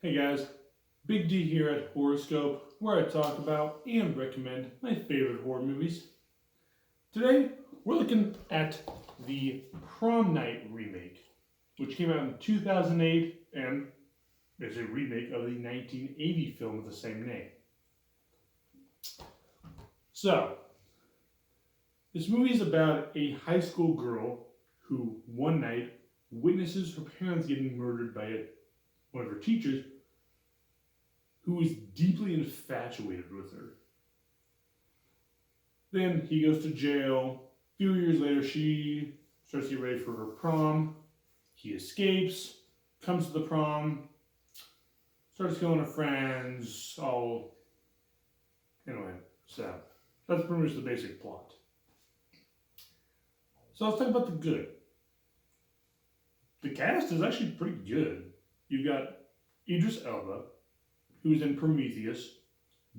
Hey guys, Big D here at Horoscope, where I talk about and recommend my favorite horror movies. Today, we're looking at the Prom Night remake, which came out in 2008 and is a remake of the 1980 film with the same name. So, this movie is about a high school girl who one night witnesses her parents getting murdered by one of her teachers who is deeply infatuated with her. Then he goes to jail. A few years later, she starts to get ready for her prom. He escapes, comes to the prom, starts killing her friends, all. Anyway, so that's pretty much the basic plot. So let's talk about the good. The cast is actually pretty good. You've got Idris Elba, who's in Prometheus,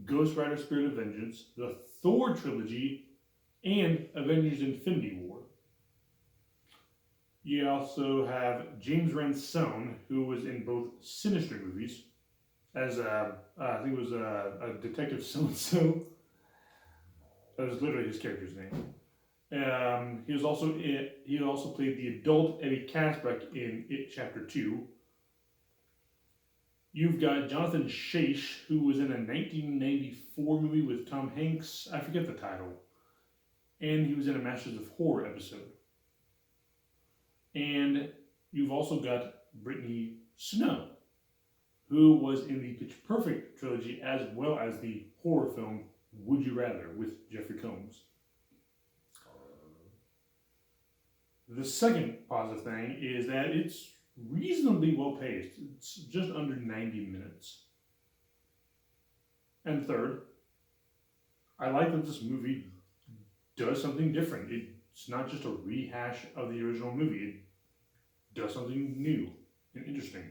Ghost Rider Spirit of Vengeance, the Thor trilogy, and Avengers Infinity War. You also have James Ransone, who was in both Sinister movies, as I think it was a Detective So-and-so. That was literally his character's name. He also played the adult Eddie Kaspbrak in It Chapter 2. You've got Jonathan Shaish, who was in a 1994 movie with Tom Hanks. I forget the title. And he was in a Masters of Horror episode. And you've also got Brittany Snow, who was in the Pitch Perfect trilogy as well as the horror film Would You Rather with Jeffrey Combs. The second positive thing is that it's reasonably well paced. It's just under 90 minutes. And third, I like that this movie does something different. It's not just a rehash of the original movie. It does something new and interesting.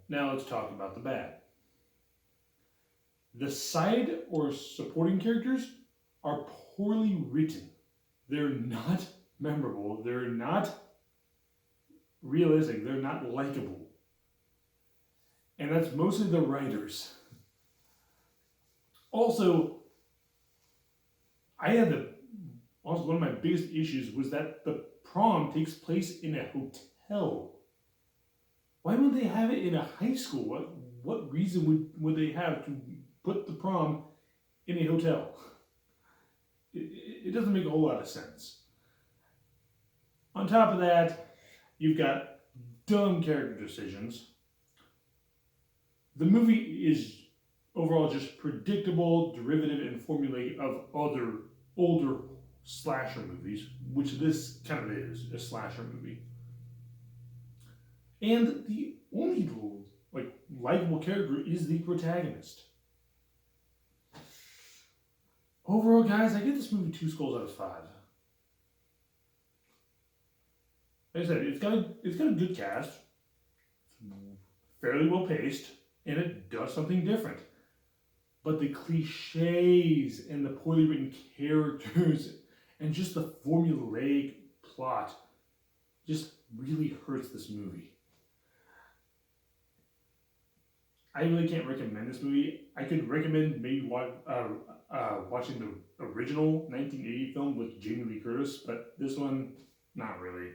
Now let's talk about the bad. The side or supporting characters are poorly written. They're not memorable. They're not realistic. They're not likable. And that's mostly the writers. Also, one of my biggest issues was that the prom takes place in a hotel. Why would they have it in a high school? What reason would they have to put the prom in a hotel? It doesn't make a whole lot of sense. On top of that, you've got dumb character decisions. The movie is overall just predictable, derivative, and formulaic of other older slasher movies, which this kind of is, a slasher movie. And the only likable character is the protagonist. Overall, guys, I give this movie 2 skulls out of 5. Like I said, it's got a good cast, fairly well paced, and it does something different. But the cliches and the poorly written characters and just the formulaic plot just really hurts this movie. I really can't recommend this movie. I could recommend maybe watching the original 1980 film with Jamie Lee Curtis, but this one, not really.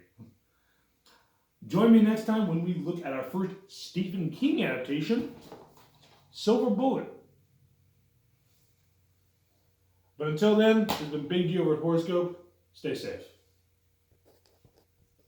Join me next time when we look at our first Stephen King adaptation, Silver Bullet. But until then, this has been Big D over at Horoscope. Stay safe.